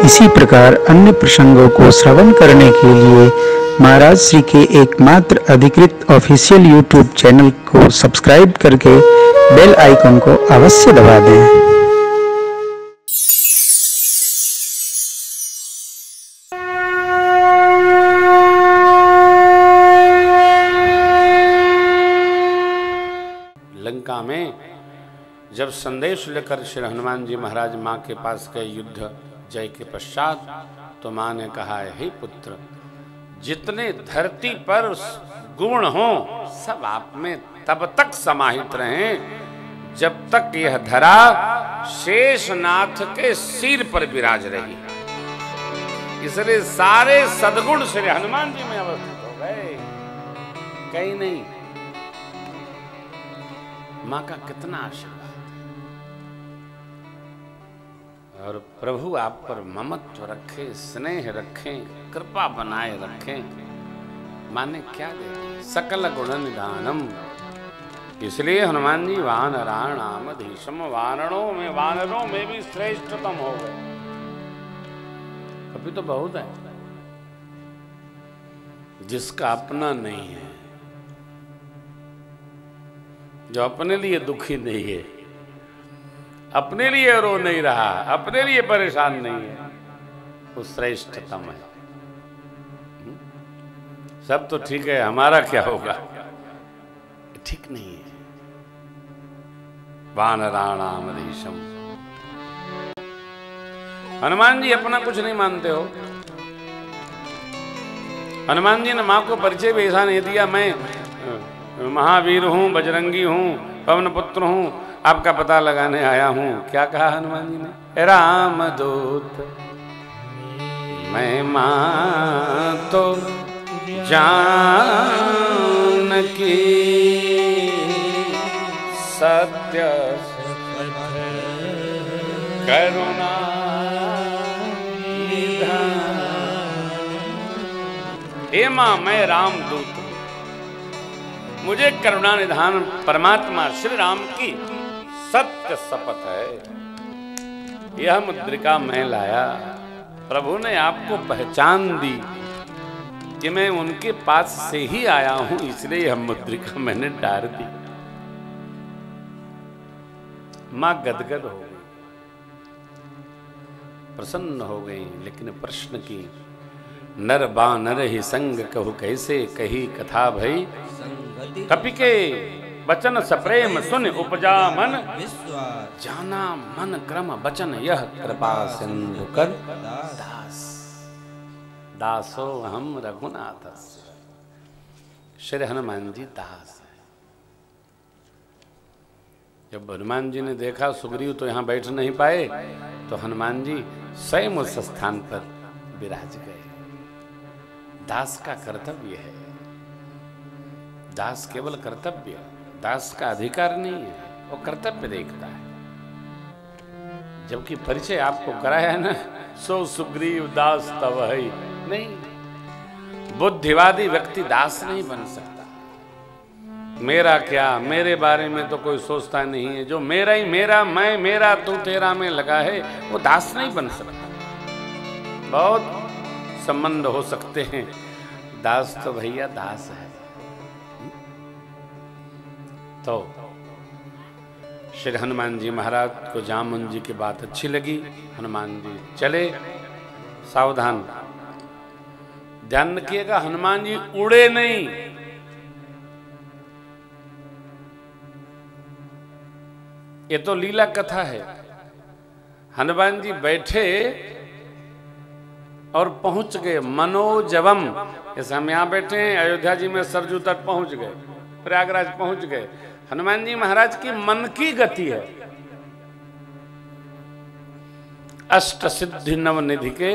इसी प्रकार अन्य प्रसंगों को श्रवण करने के लिए महाराज श्री के एकमात्र अधिकृत ऑफिशियल यूट्यूब चैनल को सब्सक्राइब करके बेल आइकन को अवश्य दबा दें। लंका में जब संदेश लेकर श्री हनुमान जी महाराज माँ के पास गए युद्ध जय के पश्चात, तो माँ ने कहा, हे पुत्र, जितने धरती पर गुण हो सब आप में तब तक समाहित रहें जब तक यह धरा शेषनाथ के सिर पर विराज रही। इसलिए सारे सद्गुण श्री हनुमान जी में अवस्थित हो गए, कहीं नहीं। माँ का कितना आशीर्वाद, और प्रभु आप पर ममत्व रखे, स्नेह रखें, कृपा बनाए रखें। माने क्या दे, सकल गुण निधानम। इसलिए हनुमान जी वानराणामधीशम, वानरों में भी श्रेष्ठतम हो गए। अभी तो बहुत है जिसका अपना नहीं है, जो अपने लिए दुखी नहीं है, अपने लिए रो नहीं रहा, अपने लिए परेशान नहीं है, वो श्रेष्ठतम है। सब तो ठीक है, हमारा क्या होगा, ठीक नहीं है। वानराणामधीशम। हनुमान जी अपना कुछ नहीं मानते हो। हनुमान जी ने मां को परिचय भी ऐसा नहीं दिया, मैं महावीर हूं, बजरंगी हूं, पवन पुत्र हूं, आपका पता लगाने आया हूं। क्या कहा हनुमान जी ने, राम दूत मैं मां तो जानकी, सत्य करुणा निधान। हे मां, मैं राम दूत, मुझे करुणा निधान परमात्मा श्री राम की सत्य शपथ है। यह मुद्रिका मैं लाया। प्रभु ने आपको पहचान दी कि मैं उनके पास से ही आया हूं, इसलिए यह मुद्रिका मैंने डाल दी। मां गदगद हो गई, प्रसन्न हो गई, लेकिन प्रश्न की, नर बानर ही संग कहु कैसे, कही कथा भई कपि के बचन सप्रेम सुन उपजा मन, जाना मन क्रम बचन यह कृपा सिंधु कर दास। दासो हम रघुनाथ। श्री हनुमान जी दास है। जब हनुमान जी ने देखा सुग्रीव तो यहां बैठ नहीं पाए, तो हनुमान जी स्वयं उस स्थान पर विराज गए। दास का कर्तव्य है, दास केवल कर्तव्य, दास का अधिकार नहीं है, वो कर्तव्य देखता है। जबकि परिचय आपको कराया है ना, सो सुग्रीव दास तव है, नहीं। बुद्धिवादी व्यक्ति दास नहीं बन सकता। मेरा क्या, मेरे बारे में तो कोई सोचता नहीं है। जो मेरा ही मेरा, मैं मेरा तू तेरा में लगा है, वो दास नहीं बन सकता। बहुत संबंध हो सकते हैं, दास तो भैया दास है। तो श्री हनुमान जी महाराज को जामुन जी की बात अच्छी लगी। हनुमान जी चले। सावधान, ध्यान रखिएगा, हनुमान जी उड़े नहीं। ये तो लीला कथा है। हनुमान जी बैठे और पहुंच गए मनोजवम। जैसे हम यहां बैठे हैं, अयोध्या जी में सरजू तट पहुंच गए, प्रयागराज पहुंच गए। हनुमान जी महाराज की मन की गति है। अष्ट सिद्धि नव निधि के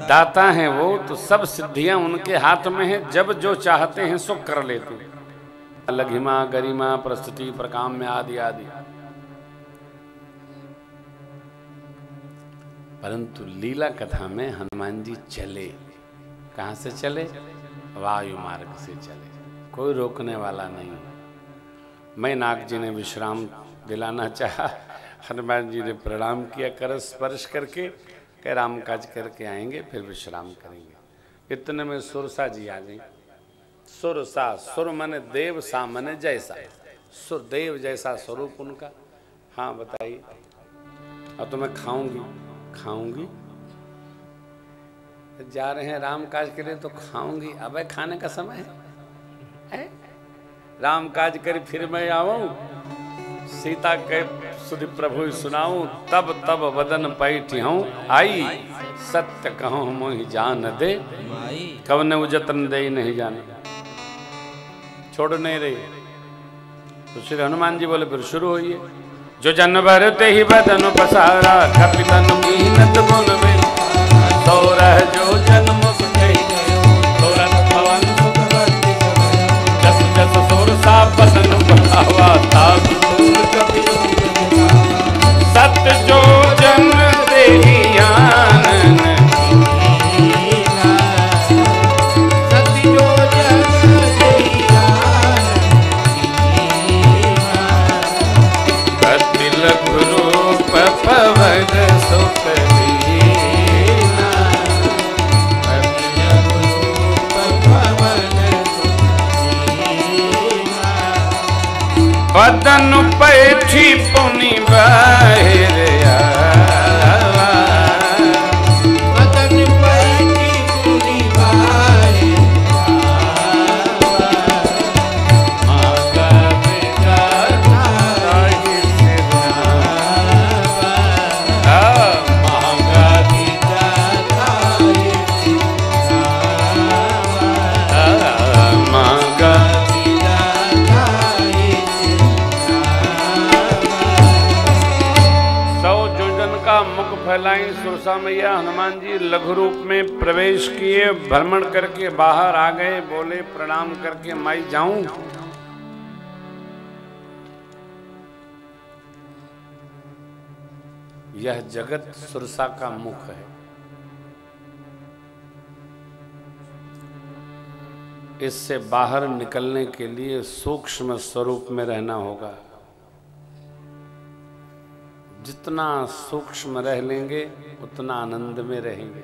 दाता हैं वो, तो सब सिद्धियां उनके हाथ में हैं। जब जो चाहते हैं सो कर लेते हैं। लघिमा गरिमा प्रस्तुति प्रकाम्य आदि आदि। परंतु लीला कथा में हनुमान जी चले। कहां से चले? वायु मार्ग से चले, कोई रोकने वाला नहीं। मैनाक जी ने विश्राम दिलाना चाहा, हनुमान जी ने प्रणाम किया कर स्पर्श करके, कह राम काज करके आएंगे फिर विश्राम करेंगे। इतने में सुरसा जी आ गई। सुरसा, सुर माने देव, सा माने जैसा, सुर देव जैसा स्वरूप उनका। हाँ बताइए। अब तो मैं खाऊंगी जा रहे हैं राम काज के लिए तो खाऊंगी। अब खाने का समय है? राम काज कर फिर मैं आऊं, सीता के सुधि प्रभु सुनाऊं, तब तब वदन पैठी हूं आई, सत्य कहूं मोहि जान दे, कवने उजतन दे नहीं जाने, छोड़ नहीं रही। तो श्री हनुमान जी बोले फिर शुरू होइए। जो जन भरते ही बदन पसारा, कपितन कीनत गुण में, सौरह जो जन्म तुरंत पवन जस जस सुरसा बदन बढ़ावा, सत्य जो जन देहि आनन, सत्य जो जन देहि आनन, अति लघु रूप पवन सुत दीना, अति लघु रूप पवन सुत दीना, बदन पैठी पुनि बाहिर आवा, बदन पैठी पुनि बाहिर आवा, मांगा विधाता ताहि सिधावा, मांगा विधाता ताहि सिधावा, मांगा विधाता ताहि सिधावा। 100 योजन का मुख फैलाई सुरसा मैया हनुमान जी लघु रूप में प्रवेश किए, भ्रमण करके बाहर आ गए। बोले प्रणाम करके माई जाऊं? यह जगत सुरसा का मुख है। इससे बाहर निकलने के लिए सूक्ष्म स्वरूप में रहना होगा। जितना सूक्ष्म रह लेंगे उतना आनंद में रहेंगे,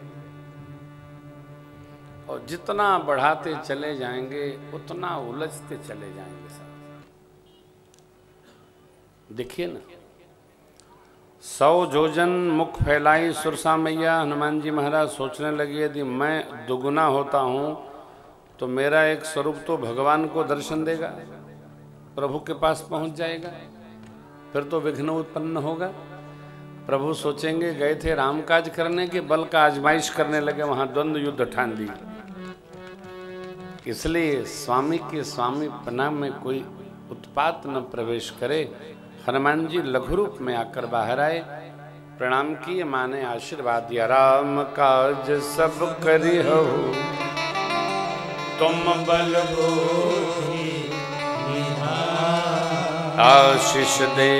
और जितना बढ़ाते चले जाएंगे उतना उलझते चले जाएंगे। देखिए ना, 100 योजन मुख फैलाई सुरसा मैया। हनुमान जी महाराज सोचने लगे यदि मैं दुगुना होता हूं तो मेरा एक स्वरूप तो भगवान को दर्शन देगा, प्रभु के पास पहुंच जाएगा, फिर तो विघ्न उत्पन्न होगा। प्रभु सोचेंगे गए थे राम काज करने के, बल का आजमाइश करने लगे, वहां द्वंद्व युद्ध ठान दी। इसलिए स्वामी के स्वामीपना में कोई उत्पात न प्रवेश करे। हनुमान जी लघु रूप में आकर बाहर आए, प्रणाम किए, माने आशीर्वाद दिया। राम काज सब करी हो तुम बल आशीष दे,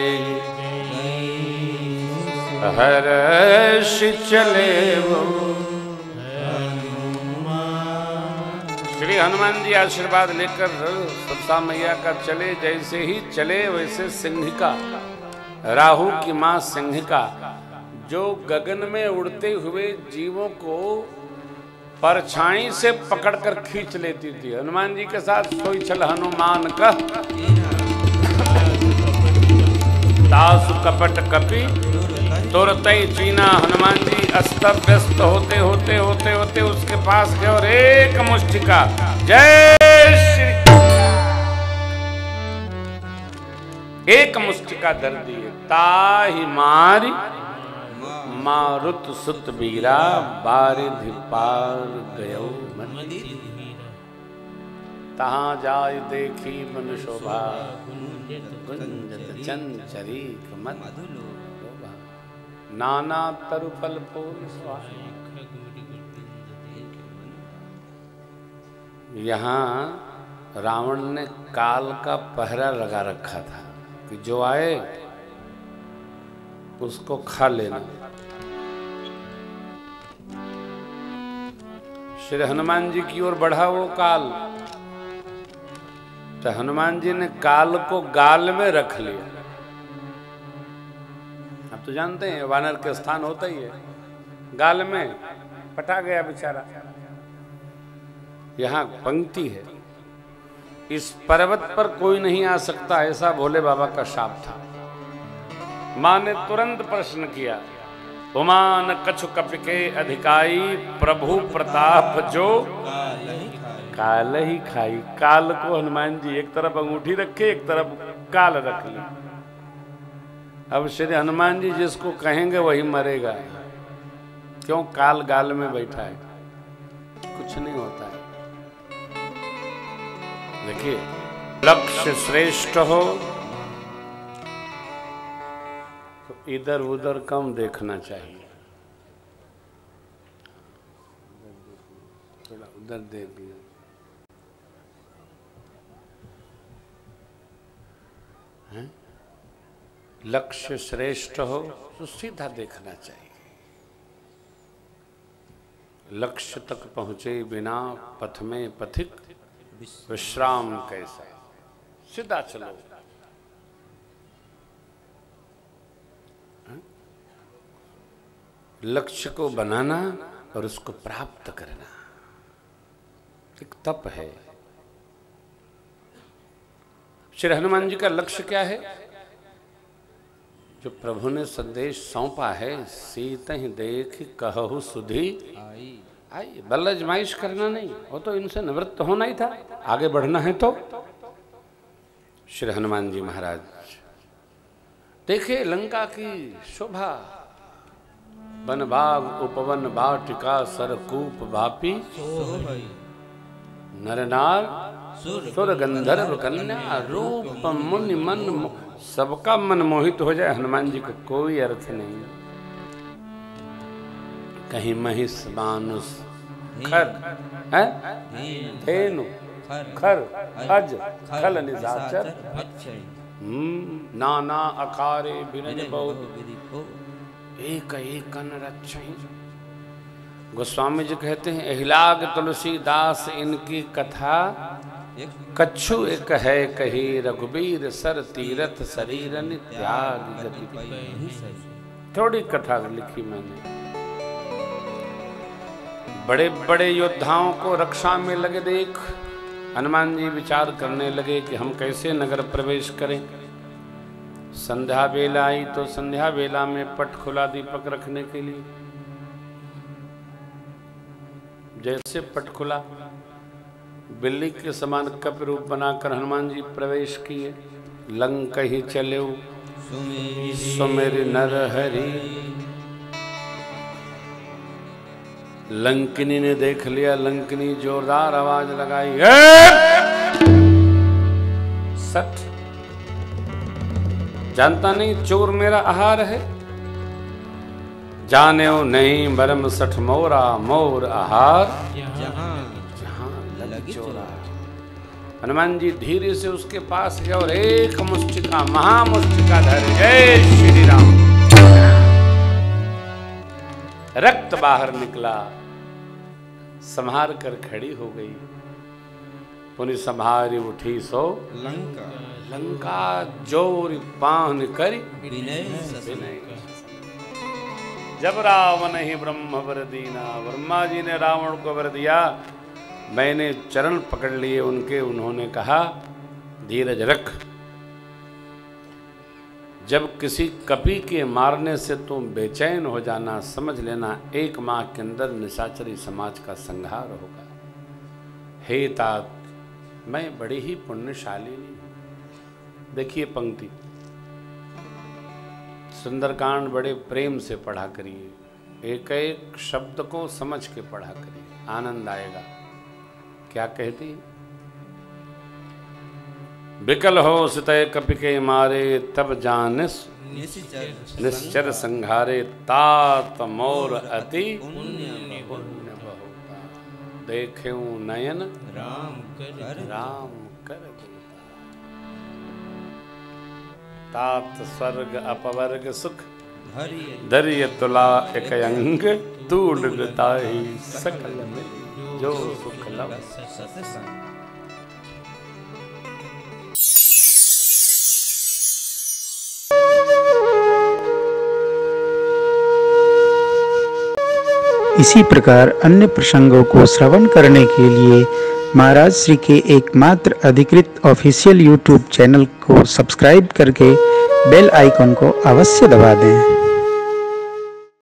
हर्ष चले वो। श्री हनुमान जी आशीर्वाद लेकर सुरसा मैया का चले। जैसे ही चले वैसे सिंहिका, राहु की मां सिंहिका, जो गगन में उड़ते हुए जीवों को परछाई से पकड़कर खींच लेती थी। हनुमान जी के साथ सोई चल हनुमान का दासु कपट कपि तुरतई चीना। हनुमान जी अस्त व्यस्त होते होते होते होते उसके पास गए और एक मुष्टिका, जय श्री, एक मुष्टिका धर दिए। ताहि मारी मारुत सुत बीरा, बारिधि पार गयो मंदिर, तहां जाय देखी मन शोभा, गुंजत चंचरीक मधुलो, नाना तरु फल फूल स्वाहा। यहाँ रावण ने काल का पहरा लगा रखा था कि जो आए उसको खा लेना। श्री हनुमान जी की ओर बढ़ा वो काल, तो हनुमान जी ने काल को गाल में रख लिया। आप तो जानते हैं वानर के स्थान होता ही है, गाल में पटा गया बेचारा। यहां पंक्ति है, इस पर्वत पर कोई नहीं आ सकता, ऐसा भोले बाबा का शाप था। मां ने तुरंत प्रश्न किया, उमान कछु कपि के अधिकाई, प्रभु प्रताप जो काल ही खाई। काल को हनुमान जी एक तरफ अंगूठी रखे, एक तरफ काल रख ली। अब श्री हनुमान जी जिसको कहेंगे वही मरेगा। क्यों? काल गाल में बैठा है, कुछ नहीं होता है। देखिए, लक्ष्य श्रेष्ठ हो तो इधर उधर कम देखना चाहिए। थोड़ा उधर देख लिया। लक्ष्य श्रेष्ठ हो तो सीधा देखना चाहिए। लक्ष्य तक पहुंचे बिना पथ में पथिक विश्राम कैसा। सीधा चलो। लक्ष्य को बनाना और उसको प्राप्त करना एक तप है। श्री हनुमान जी का लक्ष्य क्या है? जो प्रभु ने संदेश सौंपा है, सीता ही देख कहु सुधी आई। बल आजमाइश करना नहीं, वो तो इनसे निवृत्त होना ही था, आगे बढ़ना है। तो श्री हनुमान जी महाराज देखे लंका की शोभा, वन बाग उपवन वाटिका सरकूप भापी, नरनार सुर गंधर्व कन्या रूप मुनि मन, सबका मन मोहित हो जाए। हनुमान जी का कोई अर्थ नहीं। कहीं महिष मानुष खर है, धेनु खर अज खल निशाचर, नाना अकारे बिरज बहु, एक एक रक्षई। गोस्वामी जी कहते हैं, अहिलाग तुलसीदास इनकी कथा, कच्छु एक है कही, रघुबीर सर तीरथ शरीर त्याग गति। थोड़ी कथा लिखी मैंने। बड़े बड़े योद्धाओं को रक्षा में लगे देख हनुमान जी विचार करने लगे कि हम कैसे नगर प्रवेश करें। संध्या बेला आई तो संध्या बेला में पट खुला दीपक रखने के लिए। जैसे पट खुला, बिल्ली के समान कप रूप बनाकर हनुमान जी प्रवेश किए। लंक ही चले सुमेरि नर हरि। लंकिनी ने देख लिया। लंकिनी जोरदार आवाज लगाई, सट जानता नहीं चोर मेरा आहार है, जाने नहीं बरम सठ मोरा मोर आहार, जहां लगी चोरा। हनुमान जी धीरे से उसके पास गए और एक मुष्टिका महामुष्टिका धरे। जय श्री राम। रक्त बाहर निकला, संहार कर खड़ी हो गई। पुनि संहारी उठी सो लंका, लंका जोर पान करी विनय। जब रावण ही ब्रह्म वर दीना, ब्रह्मा जी ने रावण को वर दिया। मैंने चरण पकड़ लिए उनके, उन्होंने कहा धीरज रख। जब किसी कपी के मारने से तुम बेचैन हो जाना, समझ लेना एक माह के अंदर निशाचरी समाज का संहार होगा। हे तात, मैं बड़ी ही पुण्यशालिनी। देखिए पंक्ति, सुंदरकांड बड़े प्रेम से पढ़ा करिए, एक एक शब्द को समझ के पढ़ा करिए, आनंद आएगा। क्या कहती? बिकल हो सितय कपि के मारे, तब जानिस निश्चर संघारे, तात मोर अति पुण्य बहुता। देखेऊ नयन राम कर तात स्वर्ग अपवर्ग सुख, धैर्य तुला एक अंग, तूड़ गताही सकल मिल, जो सुख लव। इसी प्रकार अन्य प्रसंगों को श्रवण करने के लिए महाराज श्री के एकमात्र अधिकृत ऑफिशियल यूट्यूब चैनल को सब्सक्राइब करके बेल आइकन को अवश्य दबा दें।